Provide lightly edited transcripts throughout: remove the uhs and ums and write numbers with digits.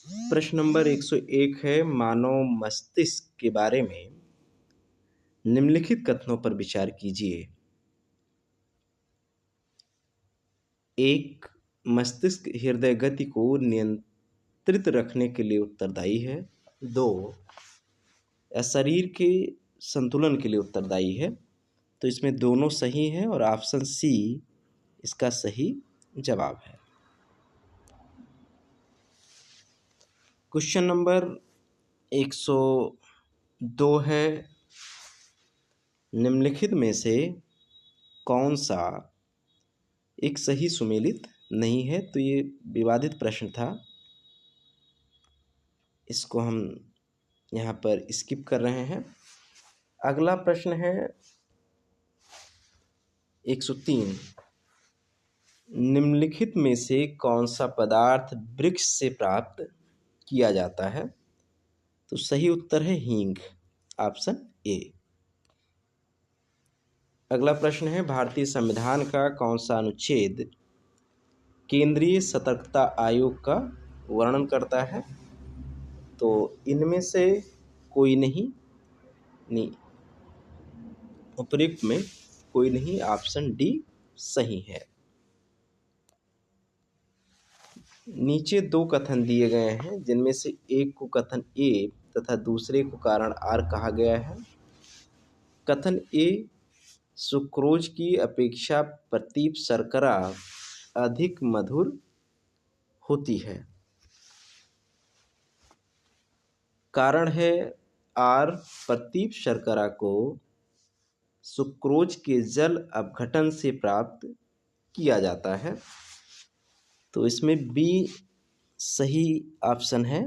प्रश्न नंबर 101 है, मानव मस्तिष्क के बारे में निम्नलिखित कथनों पर विचार कीजिए। 1. मस्तिष्क हृदय गति को नियंत्रित रखने के लिए उत्तरदायी है। 2. यह शरीर के संतुलन के लिए उत्तरदायी है। तो इसमें दोनों सही हैं और ऑप्शन सी इसका सही जवाब है। क्वेश्चन नंबर 102 है, निम्नलिखित में से कौन सा एक सही सुमेलित नहीं है। तो ये विवादित प्रश्न था, इसको हम यहाँ पर स्किप कर रहे हैं। अगला प्रश्न है 103, निम्नलिखित में से कौन सा पदार्थ वृक्ष से प्राप्त किया जाता है। तो सही उत्तर है हींग, ऑप्शन ए। अगला प्रश्न है, भारतीय संविधान का कौन सा अनुच्छेद केंद्रीय सतर्कता आयोग का वर्णन करता है। तो इनमें से कोई नहीं, उपयुक्त में कोई नहीं, ऑप्शन डी सही है। नीचे दो कथन दिए गए हैं, जिनमें से एक को कथन ए तथा दूसरे को कारण आर कहा गया है। कथन ए, सुक्रोज की अपेक्षा प्रतीप शर्करा अधिक मधुर होती है। कारण है आर, प्रतीप शर्करा को सुक्रोज के जल अपघटन से प्राप्त किया जाता है। तो इसमें बी सही ऑप्शन है,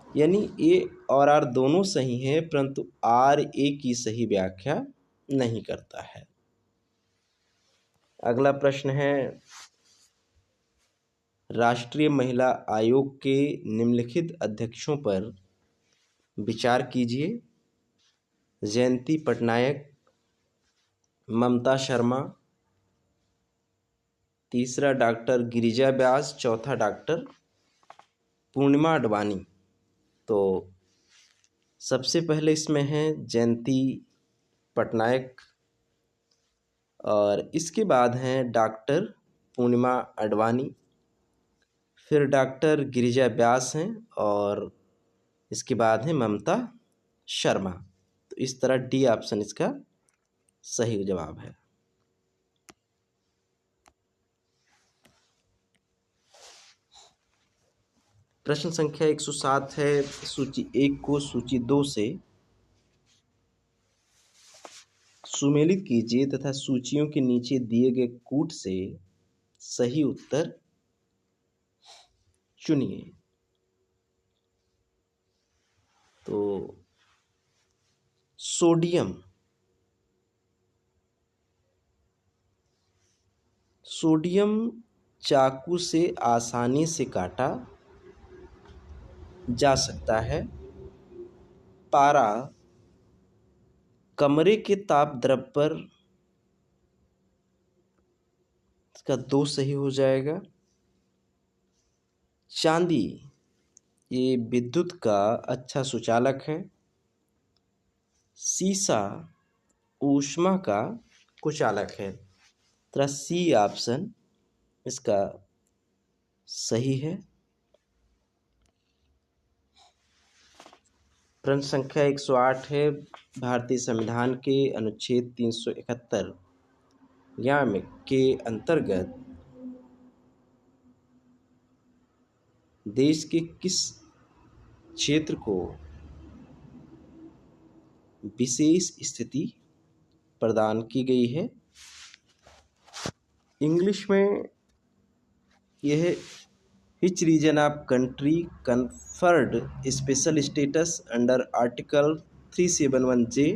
यानी ए और आर दोनों सही हैं, परंतु आर ए की सही व्याख्या नहीं करता है। अगला प्रश्न है, राष्ट्रीय महिला आयोग के निम्नलिखित अध्यक्षों पर विचार कीजिए। जयंती पटनायक, ममता शर्मा, तीसरा डॉक्टर गिरिजा व्यास, चौथा डॉक्टर पूर्णिमा अडवाणी। तो सबसे पहले इसमें है जयंती पटनायक और इसके बाद हैं डॉक्टर पूर्णिमा अडवाणी, फिर डॉक्टर गिरिजा व्यास हैं और इसके बाद है ममता शर्मा। तो इस तरह डी ऑप्शन इसका सही जवाब है। प्रश्न संख्या 107 है, सूची 1 को सूची 2 से सुमेलित कीजिए तथा सूचियों के नीचे दिए गए कूट से सही उत्तर चुनिए। तो सोडियम, सोडियम चाकू से आसानी से काटा जा सकता है। पारा, कमरे के ताप द्रव्य पर, इसका 2 सही हो जाएगा। चांदी, ये विद्युत का अच्छा सुचालक है। सीसा ऊष्मा का कुचालक है। तरह सी ऑप्शन इसका सही है। प्रश्न संख्या 108 है, भारतीय संविधान के अनुच्छेद 371 के अंतर्गत देश के किस क्षेत्र को विशेष स्थिति प्रदान की गई है। इंग्लिश में यह which region of country conferred special status under article 371J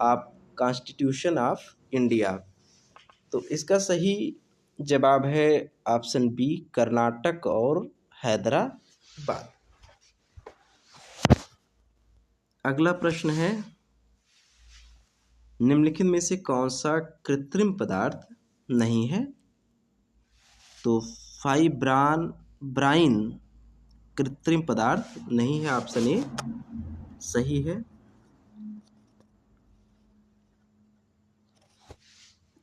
of constitution of India. तो इसका सही जवाब है ऑप्शन बी, कर्नाटक और हैदराबाद। अगला प्रश्न है, निम्नलिखित में से कौन सा कृत्रिम पदार्थ नहीं है। तो फाइब्रान ब्राइन कृत्रिम पदार्थ नहीं है, ऑप्शन ए सही है।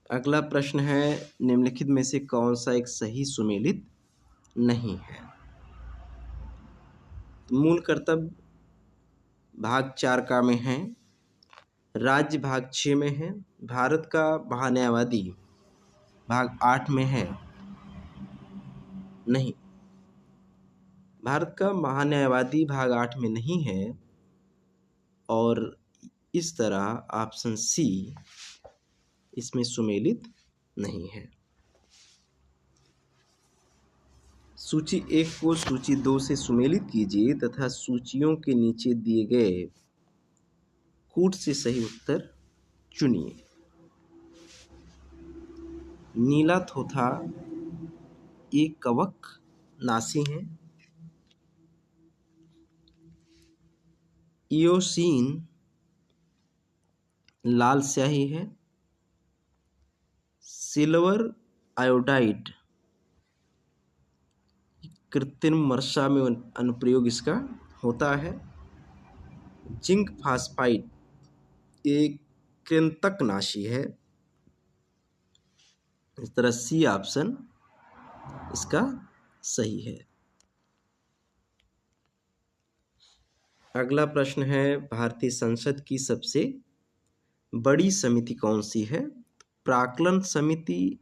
अगला प्रश्न है, निम्नलिखित में से कौन सा एक सही सुमेलित नहीं है? मूल कर्तव्य भाग 4 का में है, राज्य भाग 6 में है, भारत का महान्यायवादी भाग 8 में है। नहीं, भारत का महान्यायवादी भाग 8 में नहीं है, और इस तरह ऑप्शन सी इसमें सुमेलित नहीं है। सूची 1 को सूची 2 से सुमेलित कीजिए तथा सूचियों के नीचे दिए गए कूट से सही उत्तर चुनिए। नीला थोथा एक कवक नासी है। इयोसीन लाल स्याही है। सिल्वर आयोडाइड कृत्रिम वर्षा में अनुप्रयोग इसका होता है। जिंक फास्फाइड एक कृंतकनाशी है। इस तरह सी ऑप्शन इसका सही है। अगला प्रश्न है, भारतीय संसद की सबसे बड़ी समिति कौन सी है? प्राक्कलन समिति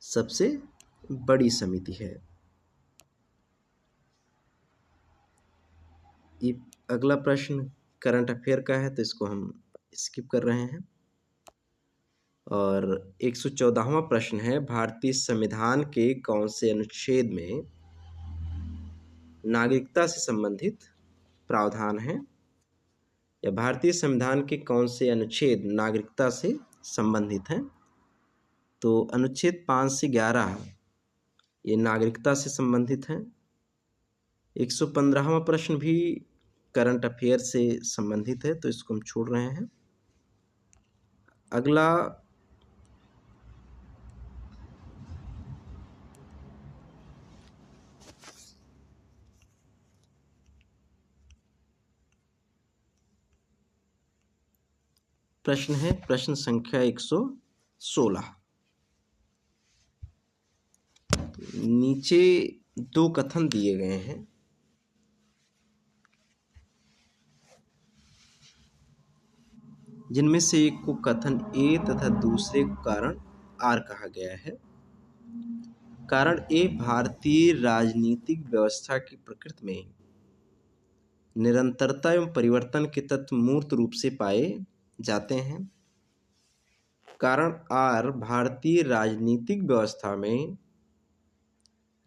सबसे बड़ी समिति है। ये अगला प्रश्न करंट अफेयर का है, तो इसको हम स्किप कर रहे हैं। और 114वां प्रश्न है, भारतीय संविधान के कौन से अनुच्छेद में नागरिकता से संबंधित प्रावधान है? या भारतीय संविधान के कौन से अनुच्छेद नागरिकता से संबंधित हैं? तो अनुच्छेद 5 से 11 ये नागरिकता से संबंधित हैं। 115वां प्रश्न भी करंट अफेयर से संबंधित है, तो इसको हम छोड़ रहे हैं। अगला प्रश्न है, प्रश्न संख्या 116। नीचे 2 कथन दिए गए हैं। जिनमें से एक को कथन ए तथा दूसरे को कारण आर कहा गया है। कारण ए, भारतीय राजनीतिक व्यवस्था की प्रकृति में निरंतरता एवं परिवर्तन के तत्व मूर्त रूप से पाए जाते हैं। कारण आर, भारतीय राजनीतिक व्यवस्था में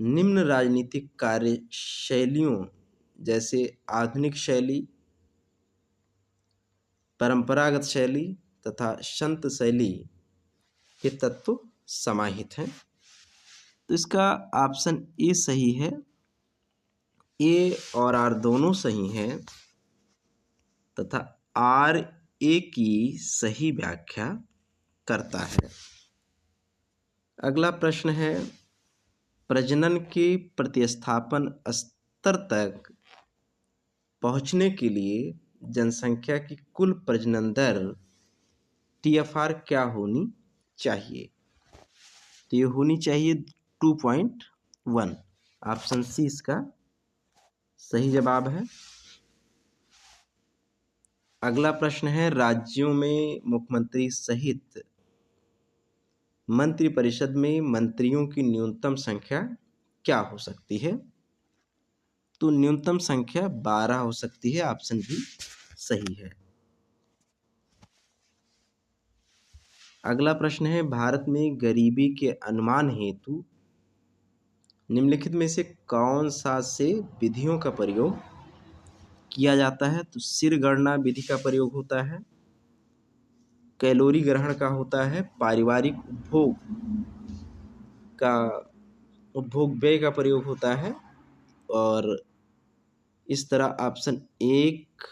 निम्न राजनीतिक कार्यशैलियों जैसे आधुनिक शैली, परंपरागत शैली तथा संत शैली के तत्व समाहित हैं। तो इसका ऑप्शन ए सही है। ए और आर दोनों सही हैं तथा आर ए की सही व्याख्या करता है। अगला प्रश्न है, प्रजनन के प्रतिस्थापन स्तर तक पहुंचने के लिए जनसंख्या की कुल प्रजनन दर TFR क्या होनी चाहिए? तो ये होनी चाहिए 2.1। ऑप्शन सी इसका सही जवाब है। अगला प्रश्न है, राज्यों में मुख्यमंत्री सहित मंत्रिपरिषद में मंत्रियों की न्यूनतम संख्या क्या हो सकती है? तो न्यूनतम संख्या 12 हो सकती है। ऑप्शन भी सही है। अगला प्रश्न है, भारत में गरीबी के अनुमान हेतु निम्नलिखित में से कौन सा से विधियों का प्रयोग किया जाता है? तो सिर गणना विधि का प्रयोग होता है, कैलोरी ग्रहण का होता है, पारिवारिक उपभोग व्यय का प्रयोग होता है। और इस तरह ऑप्शन 1,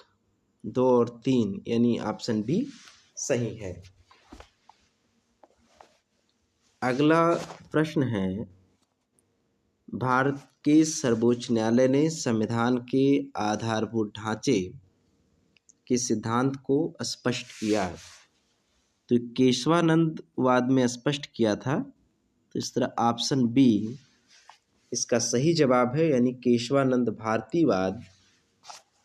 2 और 3 यानी ऑप्शन बी सही है। अगला प्रश्न है, भारत के सर्वोच्च न्यायालय ने संविधान के आधारभूत ढांचे के सिद्धांत को स्पष्ट किया। तो केशवानंद वाद में स्पष्ट किया था। तो इस तरह ऑप्शन बी इसका सही जवाब है, यानी केशवानंद भारतीवाद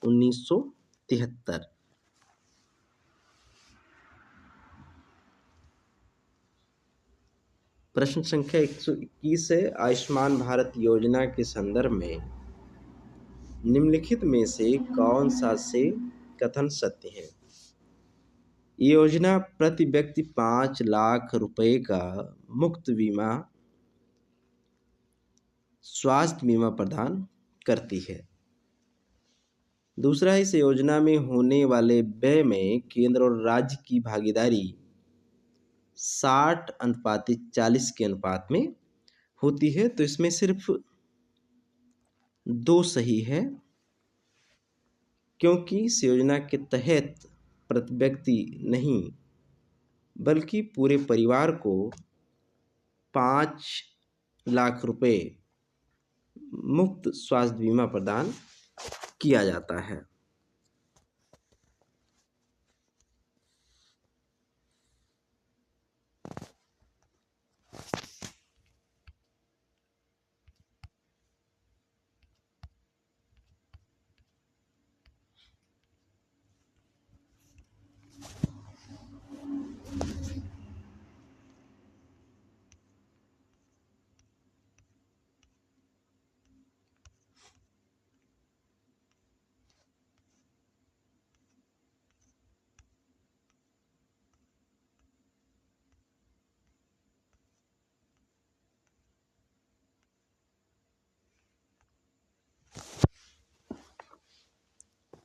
1973। प्रश्न संख्या 121 है, आयुष्मान भारत योजना के संदर्भ में निम्नलिखित में से कौन सा से कथन सत्य है? ये योजना प्रति व्यक्ति 5 लाख रुपए का मुफ्त बीमा स्वास्थ्य बीमा प्रदान करती है। दूसरा, इस योजना में होने वाले व्यय में केंद्र और राज्य की भागीदारी 60:40 के अनुपात में होती है। तो इसमें सिर्फ 2 सही है, क्योंकि इस योजना के तहत प्रति व्यक्ति नहीं बल्कि पूरे परिवार को 5 लाख रुपए मुफ्त स्वास्थ्य बीमा प्रदान किया जाता है।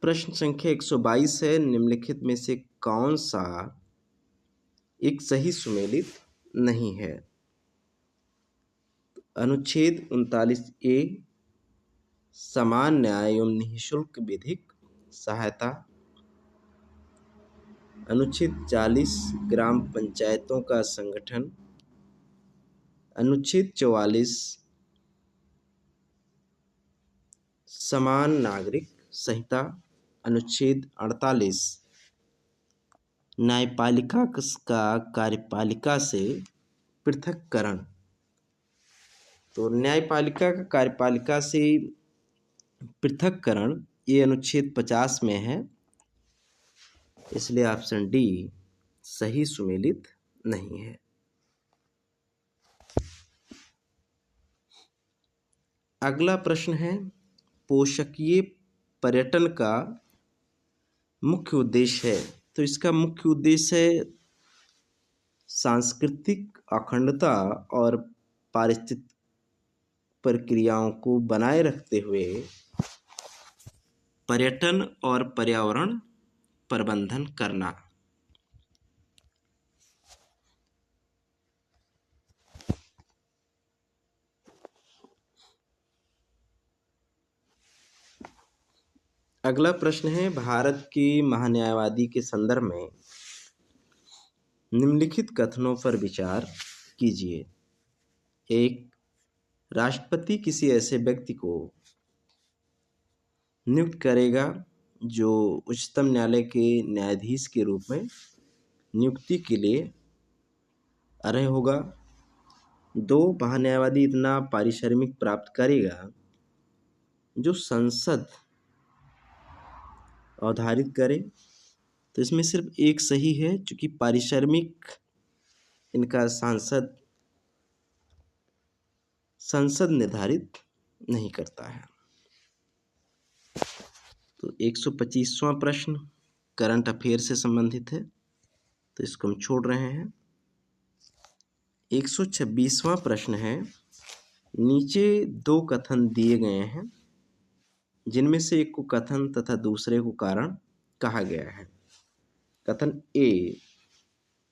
प्रश्न संख्या 122 है, निम्नलिखित में से कौन सा एक सही सुमेलित नहीं है? अनुच्छेद 39A समान न्याय एवं निःशुल्क विधिक सहायता, अनुच्छेद 40 ग्राम पंचायतों का संगठन, अनुच्छेद 44 समान नागरिक संहिता, अनुच्छेद 48 न्यायपालिका का कार्यपालिका से पृथक्करण। तो न्यायपालिका का कार्यपालिका से पृथक्करण ये अनुच्छेद 50 में है, इसलिए ऑप्शन डी सही सुमेलित नहीं है। अगला प्रश्न है, पोषकीय पर्यटन का मुख्य उद्देश्य है। तो इसका मुख्य उद्देश्य है सांस्कृतिक अखंडता और पारिस्थितिक प्रक्रियाओं को बनाए रखते हुए पर्यटन और पर्यावरण प्रबंधन करना। अगला प्रश्न है, भारत के महान्यायवादी के संदर्भ में निम्नलिखित कथनों पर विचार कीजिए। 1. राष्ट्रपति किसी ऐसे व्यक्ति को नियुक्त करेगा जो उच्चतम न्यायालय के न्यायाधीश के रूप में नियुक्ति के लिए अर्ह होगा। 2. महान्यायवादी इतना पारिश्रमिक प्राप्त करेगा जो संसद अवधारित करे। तो इसमें सिर्फ एक सही है, क्योंकि पारिश्रमिक इनका संसद निर्धारित नहीं करता है। तो 125वां प्रश्न करंट अफेयर से संबंधित है, तो इसको हम छोड़ रहे हैं। 126वां प्रश्न है, नीचे 2 कथन दिए गए हैं जिनमें से एक को कथन तथा दूसरे को कारण कहा गया है। कथन ए,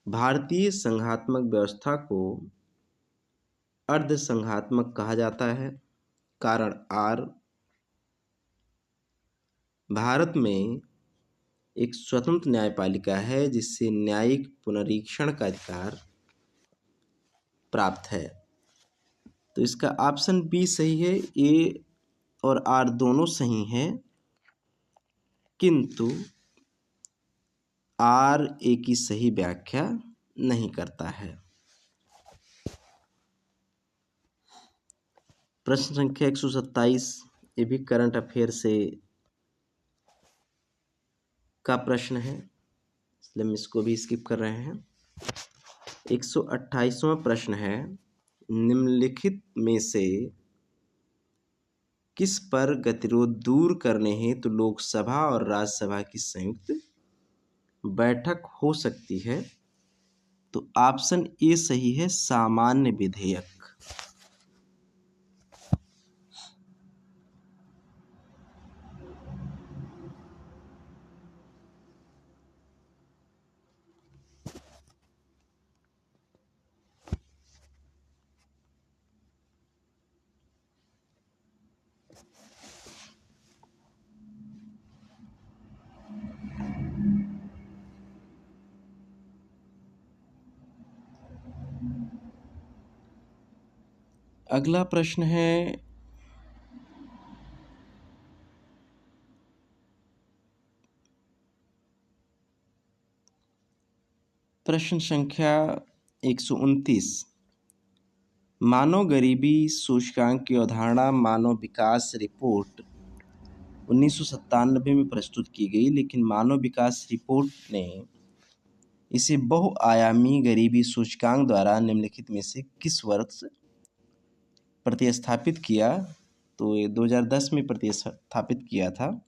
भारतीय संघात्मक व्यवस्था को अर्ध संघात्मक कहा जाता है। कारण आर, भारत में एक स्वतंत्र न्यायपालिका है जिससे न्यायिक पुनरीक्षण का अधिकार प्राप्त है। तो इसका ऑप्शन बी सही है। ए और आर दोनों सही हैं, किंतु आर ए की सही व्याख्या नहीं करता है। प्रश्न संख्या 127, ये भी करंट अफेयर से का प्रश्न है, इसलिए हम इसको भी स्किप कर रहे हैं। 128वां प्रश्न है, निम्नलिखित में से किस पर गतिरोध दूर करने हेतु लोकसभा और राज्यसभा की संयुक्त बैठक हो सकती है? तो ऑप्शन ए सही है, सामान्य विधेयक। अगला प्रश्न है, प्रश्न संख्या 129, मानव गरीबी सूचकांक की अवधारणा मानव विकास रिपोर्ट 1997 में प्रस्तुत की गई, लेकिन मानव विकास रिपोर्ट ने इसे बहुआयामी गरीबी सूचकांक द्वारा निम्नलिखित में से किस वर्ष प्रतिस्थापित किया? तो ये 2010 में प्रतिस्थापित किया था।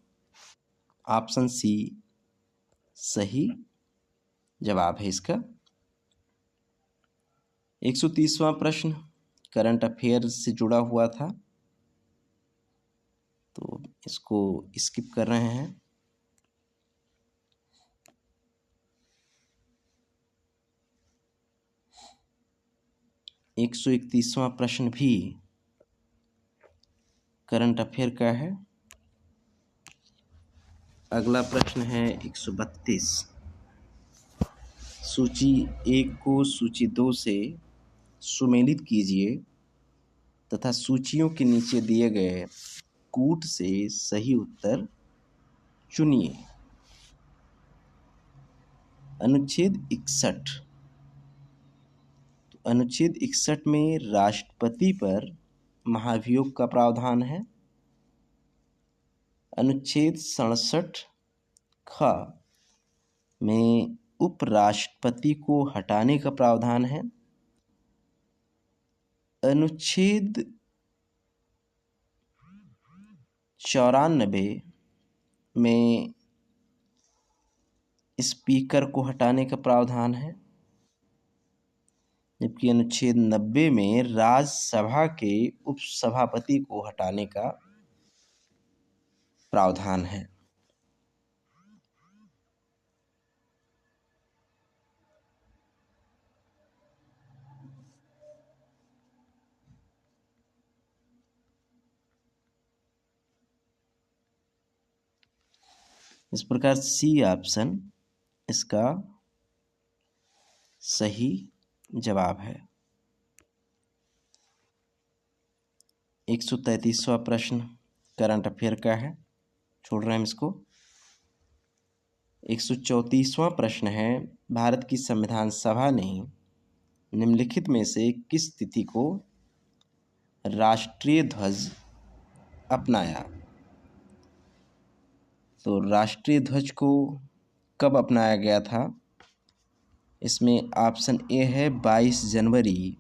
ऑप्शन सी सही जवाब है इसका। 130वां प्रश्न करंट अफेयर से जुड़ा हुआ था, तो इसको स्किप कर रहे हैं। 131वां प्रश्न भी करंट अफेयर का है। अगला प्रश्न है 132, सूची 1 को सूची 2 से सुमेलित कीजिए तथा सूचियों के नीचे दिए गए कूट से सही उत्तर चुनिए। अनुच्छेद 61, तो अनुच्छेद 61 में राष्ट्रपति पर महाभियोग का प्रावधान है। अनुच्छेद 67 ख में उपराष्ट्रपति को हटाने का प्रावधान है। अनुच्छेद 94 में स्पीकर को हटाने का प्रावधान है, जबकि अनुच्छेद 90 में राज्यसभा के उपसभापति को हटाने का प्रावधान है। इस प्रकार सी ऑप्शन इसका सही जवाब है। 133वां प्रश्न करंट अफेयर का है, छोड़ रहे हैं हम इसको। 134वां प्रश्न है, भारत की संविधान सभा ने निम्नलिखित में से किस तिथि को राष्ट्रीय ध्वज अपनाया? तो राष्ट्रीय ध्वज को कब अपनाया गया था? इसमें ऑप्शन ए है 22 जनवरी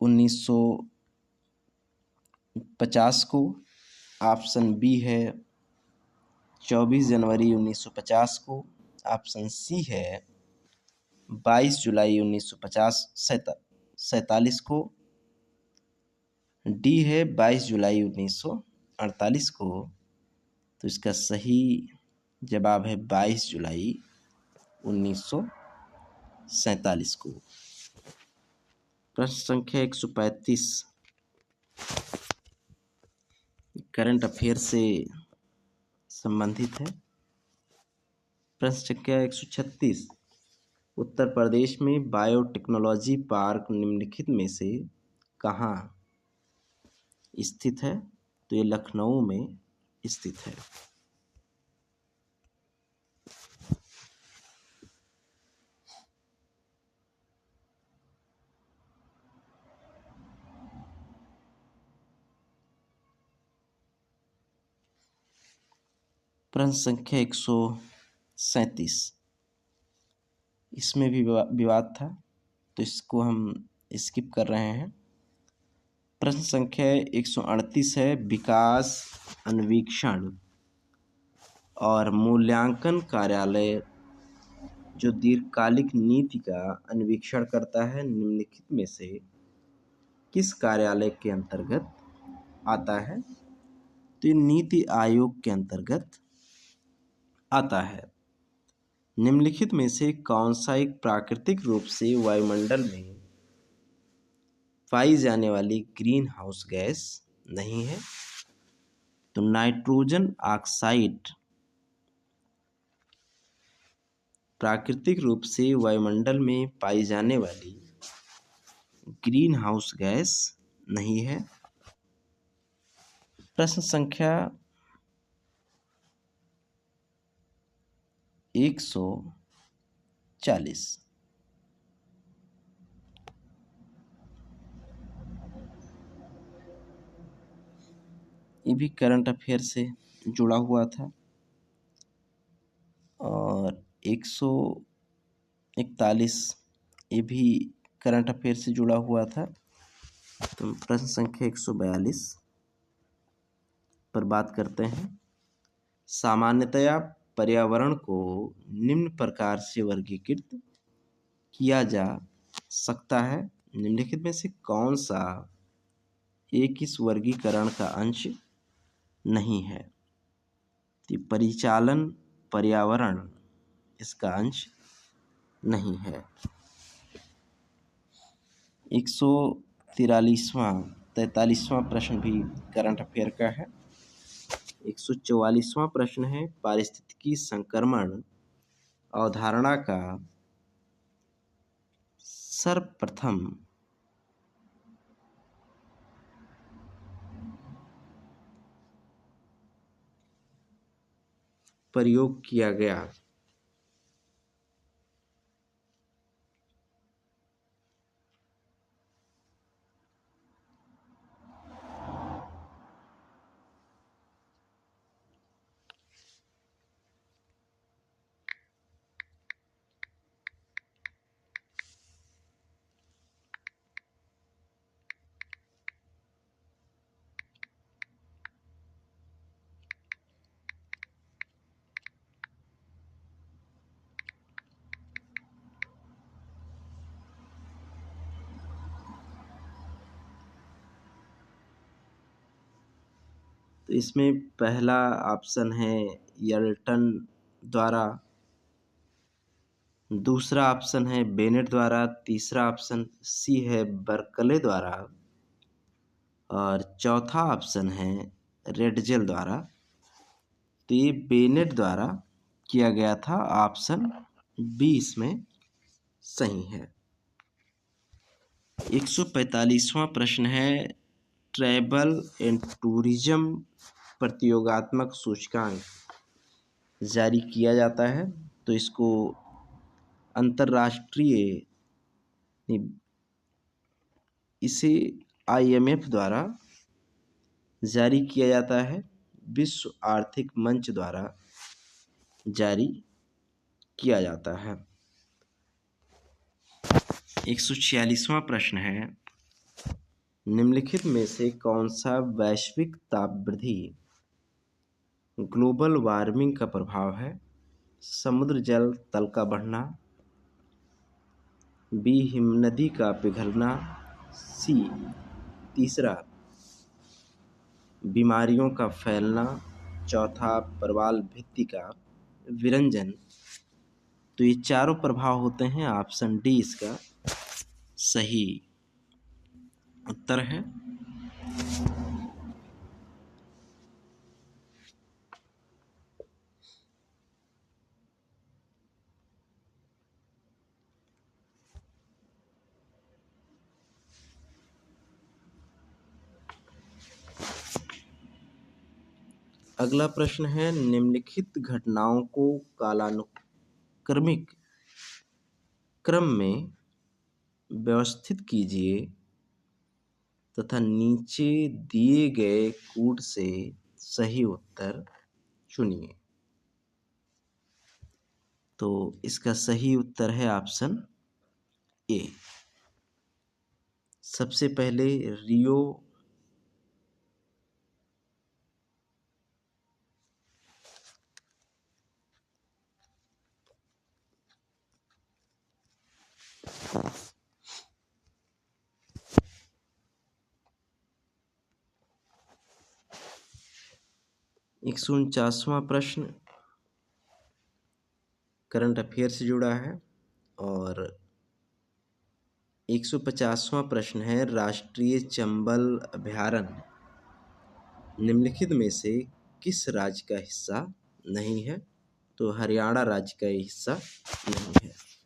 1950 को, ऑप्शन बी है 24 जनवरी 1950 को, ऑप्शन सी है 22 जुलाई 1947 को, डी है 22 जुलाई 1948 को। तो इसका सही जवाब है 22 जुलाई 1947 को। प्रश्न संख्या 135 करंट अफेयर से संबंधित है। प्रश्न संख्या 136, उत्तर प्रदेश में बायोटेक्नोलॉजी पार्क निम्नलिखित में से कहाँ स्थित है? तो ये लखनऊ में स्थित है। प्रश्न संख्या 137, इसमें भी विवाद था तो इसको हम स्किप कर रहे हैं। प्रश्न संख्या 138 है, विकास अन्वेषण और मूल्यांकन कार्यालय जो दीर्घकालिक नीति का अन्वेषण करता है निम्नलिखित में से किस कार्यालय के अंतर्गत आता है? तो ये नीति आयोग के अंतर्गत आता है। निम्नलिखित में से कौन सा एक प्राकृतिक रूप से वायुमंडल में पाई जाने वाली ग्रीन हाउस गैस नहीं है? तो नाइट्रोजन ऑक्साइड प्राकृतिक रूप से वायुमंडल में पाई जाने वाली ग्रीन हाउस गैस नहीं है। प्रश्न संख्या 140, ये भी करंट अफेयर से जुड़ा हुआ था। और 141 ये भी करंट अफेयर से जुड़ा हुआ था। तो प्रश्न संख्या 142 पर बात करते हैं। सामान्यतया पर्यावरण को निम्न प्रकार से वर्गीकृत किया जा सकता है, निम्नलिखित में से कौन सा एक इस वर्गीकरण का अंश नहीं है? तो परिचालन पर्यावरण इसका अंश नहीं है। 143वां प्रश्न भी करंट अफेयर का है। 144वां प्रश्न है, पारिस्थितिकी संक्रमण अवधारणा का सर्वप्रथम प्रयोग किया गया। तो इसमें पहला ऑप्शन है यर्टन द्वारा, दूसरा ऑप्शन है बेनेट द्वारा, तीसरा ऑप्शन सी है बर्कले द्वारा और चौथा ऑप्शन है रेडजेल द्वारा। तो ये बेनेट द्वारा किया गया था, ऑप्शन बी इसमें सही है। 145वां प्रश्न है, ट्रैवल एंड टूरिज्म प्रतियोगात्मक सूचकांक जारी किया जाता है। तो इसको अंतर्राष्ट्रीय इसे IMF द्वारा जारी किया जाता है, विश्व आर्थिक मंच द्वारा जारी किया जाता है। 146वां प्रश्न है, निम्नलिखित में से कौन सा वैश्विक ताप वृद्धि ग्लोबल वार्मिंग का प्रभाव है? समुद्र जल तल का बढ़ना, बी हिमनदी का पिघलना, सी तीसरा बीमारियों का फैलना, चौथा प्रवाल भित्ति का विरंजन। तो ये चारों प्रभाव होते हैं, ऑप्शन डी इसका सही उत्तर है। अगला प्रश्न है, निम्नलिखित घटनाओं को कालानुक्रमिक क्रम में व्यवस्थित कीजिए तथा नीचे दिए गए कूट से सही उत्तर चुनिए। तो इसका सही उत्तर है ऑप्शन ए। सबसे पहले रियो एक 149वां प्रश्न करंट अफेयर से जुड़ा है और 150वां प्रश्न है, राष्ट्रीय चंबल अभयारण्य निम्नलिखित में से किस राज्य का हिस्सा नहीं है? तो हरियाणा राज्य का हिस्सा नहीं है।